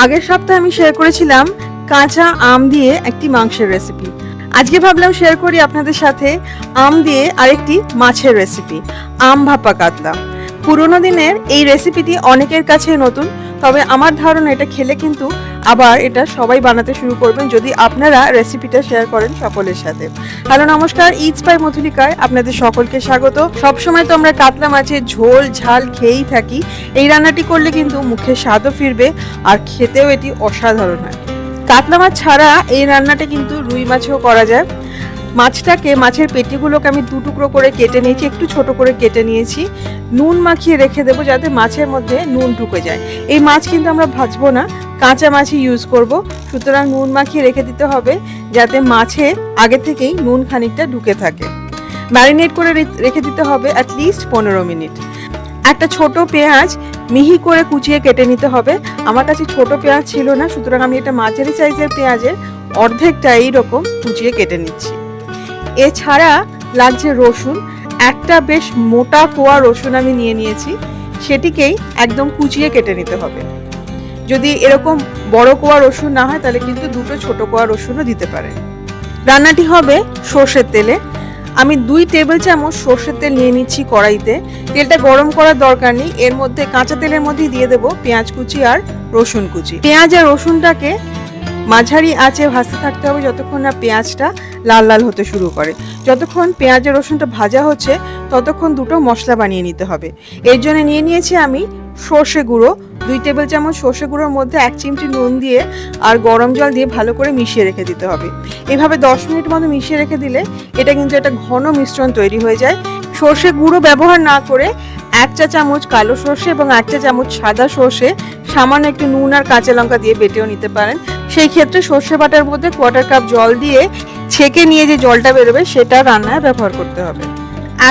আগের সপ্তাহে আমি শেয়ার করেছিলাম কাঁচা আম দিয়ে একটি মাংসের রেসিপি। আজকে ভাবলাম শেয়ার করি আপনাদের সাথে আম দিয়ে আরেকটি মাছের রেসিপি, আম ভাপা কাতলা। পুরোনো দিনের এই রেসিপিটি অনেকের কাছে নতুন, তবে আমার ধারণা এটা খেলে কিন্তু আবার এটা সবাই বানাতে শুরু করবেন যদি আপনারা রেসিপিটা শেয়ার করেন সকলের সাথে। হ্যালো নমস্কার, ইটস বাই মধুলিকায় আপনাদের সকলকে স্বাগত। সবসময় তো আমরা কাতলা মাছের ঝোল ঝাল খেয়েই থাকি, এই রান্নাটি করলে কিন্তু মুখে স্বাদও ফিরবে আর খেতেও এটি অসাধারণ হয়। কাতলা মাছ ছাড়া এই রান্নাটা কিন্তু রুই মাছেও করা যায়। মাছের পেটিগুলোকে আমি দু টুকরো করে কেটে নিয়েছি, একটু ছোট করে কেটে নিয়েছি। নুন মাখিয়ে রেখে দেবো যাতে মাছের মধ্যে নুন ঢুকে যায়। এই মাছ কিন্তু আমরা ভাজবো না, কাঁচা মাছই ইউজ করব, সুতরাং নুন মাখিয়ে রেখে দিতে হবে যাতে মাছে আগে থেকেই নুন খানিকটা ঢুকে থাকে। ম্যারিনেট করে রেখে দিতে হবে অ্যাটলিস্ট 15 মিনিট। একটা ছোট পেঁয়াজ মিহি করে কুচিয়ে কেটে নিতে হবে। আমার কাছে ছোট পেঁয়াজ ছিল না, সুতরাং আমি এটা মাঝারি সাইজের পেঁয়াজের অর্ধেকটা এইরকম কুচিয়ে কেটে নিচ্ছি। এছাড়া লাগছে রসুন, একটা বেশ মোটা কোয়া রসুন আমি নিয়ে নিয়েছি, সেটিকেই একদম কুচিয়ে কেটে নিতে হবে। যদি এরকম বড় কোয়া রসুন না হয় তাহলে কিন্তু দুটো ছোট কোয়া রসুনও দিতে পারেন। রান্নাটি হবে সর্ষের তেলে। আমি 2 টেবিল চামচ সর্ষের তেল নিয়ে নিচ্ছি কড়াইতে। তেলটা গরম করার দরকার নেই, এর মধ্যে কাঁচা তেলের মধ্যেই দিয়ে দেবো পেঁয়াজ কুচি আর রসুন কুচি। পেঁয়াজ আর রসুনটাকে মাঝারি আঁচে ভাজতে থাকতে হবে যতক্ষণ না পেঁয়াজটা লাল লাল হতে শুরু করে। যতক্ষণ পেঁয়াজ আর রসুনটা ভাজা হচ্ছে ততক্ষণ দুটো মশলা বানিয়ে নিতে হবে। এর জন্য নিয়ে নিয়েছি আমি সর্ষে গুঁড়ো, 2 টেবিল চামচ সর্ষে গুঁড়োর মধ্যে 1 চিমটি নুন দিয়ে আর গরম জল দিয়ে ভালো করে মিশিয়ে রেখে দিতে হবে। এইভাবে 10 মিনিট মতো মিশিয়ে রেখে দিলে এটা কিন্তু একটা ঘন মিশ্রণ তৈরি হয়ে যায়। সর্ষে গুঁড়ো ব্যবহার না করে 1 চা চামচ কালো সর্ষে এবং 1 চা চামচ সাদা সর্ষে সামান্য একটু নুন আর কাঁচা লঙ্কা দিয়ে বেটেও নিতে পারেন। সেই ক্ষেত্রে সর্ষে বাটার মধ্যে 1/4 কাপ জল দিয়ে ছেঁকে নিয়ে যে জলটা বেরোবে সেটা রান্নায় ব্যবহার করতে হবে।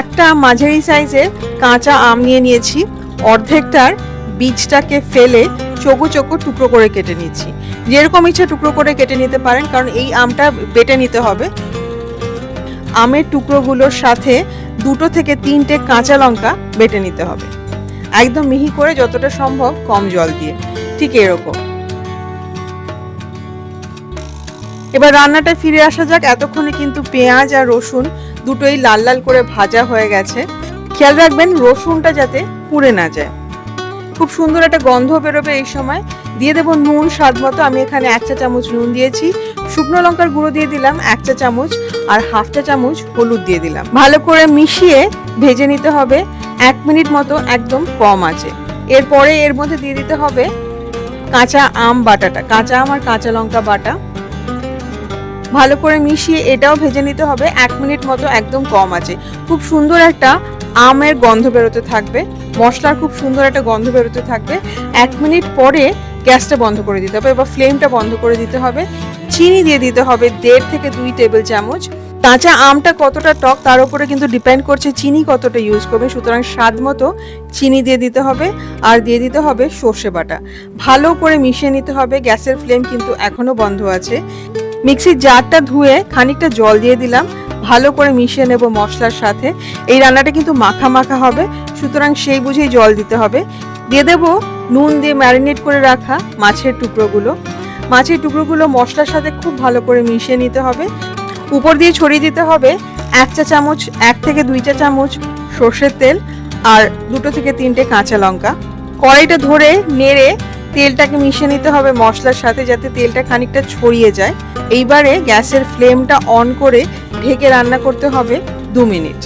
একটা মাঝারি সাইজের কাঁচা আম নিয়ে নিয়েছি, অর্ধেকটার বীজটাকে ফেলে চৌকো চৌকো টুকরো করে কেটে নিচ্ছি। যেরকম ইচ্ছা টুকরো করে কেটে নিতে পারেন, কারণ এই আমটা বেটে নিতে হবে। আমের টুকরোগুলোর সাথে 2 থেকে 3টে কাঁচা লঙ্কা বেটে নিতে হবে, একদম মিহি করে, যতটা সম্ভব কম জল দিয়ে, ঠিক এরকম। এবার রান্নাটা ফিরে আসা যাক। এতক্ষণে কিন্তু পেঁয়াজ আর রসুন দুটোই লাল লাল করে ভাজা হয়ে গেছে। খেয়াল রাখবেন রসুনটা যাতে পুড়ে না যায়। খুব সুন্দর একটা গন্ধ বেরোবে এই সময়। দিয়ে দেবো নুন স্বাদ মতো। আমি এখানে 1 চা চামচ নুন দিয়েছি, শুকনো লঙ্কার গুঁড়ো দিয়ে দিলাম 1 চা চামচ আর 1/2 চা চামচ হলুদ দিয়ে দিলাম। ভালো করে মিশিয়ে ভেজে নিতে হবে 1 মিনিট মতো, একদম কম আঁচে। এরপরে এর মধ্যে দিয়ে দিতে হবে কাঁচা আম বাটাটা, কাঁচা আম আর কাঁচা লঙ্কা বাটা। ভালো করে মিশিয়ে এটাও ভেজে নিতে হবে 1 মিনিট মতো, একদম কম আছে। খুব সুন্দর একটা আমের গন্ধ বেরোতে থাকবে, মশলার খুব সুন্দর একটা গন্ধ বেরোতে থাকবে। 1 মিনিট পরে গ্যাসটা বন্ধ করে দিতে হবে, এবার ফ্লেমটা বন্ধ করে দিতে হবে। চিনি দিয়ে দিতে হবে 1.5 থেকে 2 টেবিল চামচ। কাঁচা আমটা কতটা টক তার উপরে কিন্তু ডিপেন্ড করছে চিনি কতটা ইউজ করবে, সুতরাং স্বাদ মতো চিনি দিয়ে দিতে হবে। আর দিয়ে দিতে হবে সর্ষে বাটা। ভালো করে মিশিয়ে নিতে হবে। গ্যাসের ফ্লেম কিন্তু এখনো বন্ধ আছে। মিক্সির জারটা ধুয়ে খানিকটা জল দিয়ে দিলাম, ভালো করে মিশিয়ে নেব মশলার সাথে। এই রান্নাটা কিন্তু মাখা মাখা হবে, সুতরাং সেই বুঝেই জল দিতে হবে। দিয়ে দেব নুন দিয়ে ম্যারিনেট করে রাখা মাছের টুকরোগুলো। মাছের টুকরোগুলো মশলার সাথে খুব ভালো করে মিশিয়ে নিতে হবে। উপর দিয়ে ছড়িয়ে দিতে হবে 1 চা চামচ, 1 থেকে 2 চা চামচ সর্ষের তেল আর 2 থেকে 3টে কাঁচা লঙ্কা। কড়াইটা ধরে নেড়ে তেলটাকে মিশিয়ে নিতে হবে মশলার সাথে যাতে তেলটা খানিকটা ছড়িয়ে যায়। এইবারে গ্যাসের ফ্লেমটা অন করে ঢেকে রান্না করতে হবে 2 মিনিট।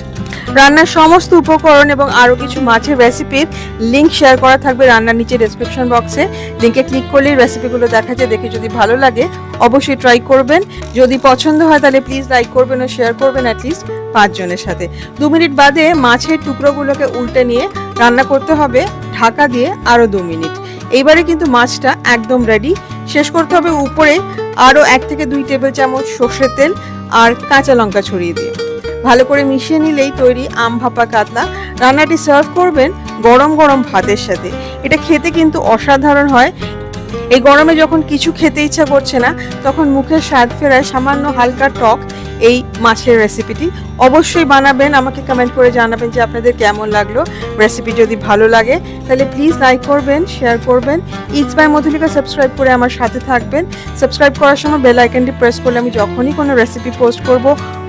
রান্নার সমস্ত উপকরণ এবং আরও কিছু মাছের রেসিপির লিঙ্ক শেয়ার করা থাকবে রান্নার নিচে ডেসক্রিপশন বক্সে। লিঙ্কে ক্লিক করলেই রেসিপিগুলো দেখা যায়। দেখে যদি ভালো লাগে অবশ্যই ট্রাই করবেন। যদি পছন্দ হয় তাহলে প্লিজ লাইক করবেন ও শেয়ার করবেন অ্যাটলিস্ট 5 জনের সাথে। 2 মিনিট বাদে মাছের টুকরোগুলোকে উল্টে নিয়ে রান্না করতে হবে ঢাকা দিয়ে আরও 2 মিনিট। এইবারে কিন্তু মাছটা একদম রেডি। শেষ করতে হবে উপরে আরও 1 থেকে 2 টেবিল চামচ সর্ষের তেল আর কাঁচা লঙ্কা ছড়িয়ে দিয়ে। ভালো করে মিশিয়ে নিলেই তৈরি আম ভাপা কাতলা। রান্নাটি সার্ভ করবেন গরম গরম ভাতের সাথে। এটা খেতে কিন্তু অসাধারণ হয়। এই গরমে যখন কিছু খেতে ইচ্ছা করছে না তখন মুখের স্বাদ ফেরায় সামান্য হালকা টক এই মাছের রেসিপিটি। অবশ্যই বানাবেন, আমাকে কমেন্ট করে জানাবেন যে আপনাদের কেমন লাগলো। রেসিপি যদি ভালো লাগে তাহলে প্লিজ লাইক করবেন, শেয়ার করবেন। ইটস বাই মধুলিকা সাবস্ক্রাইব করে আমার সাথে থাকবেন। সাবস্ক্রাইব করার সময় বেল আইকনটি প্রেস করলে আমি যখনই কোনো রেসিপি পোস্ট করব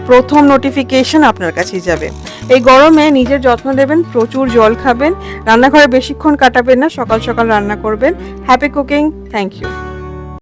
প্রথম নোটিফিকেশন আপনার কাছেই যাবে। এই গরমে নিজের যত্ন নেবেন, প্রচুর জল খাবেন, রান্নাঘরে বেশিক্ষণ কাটাবেন না, সকাল সকাল রান্না করবেন। Happy cooking, thank you.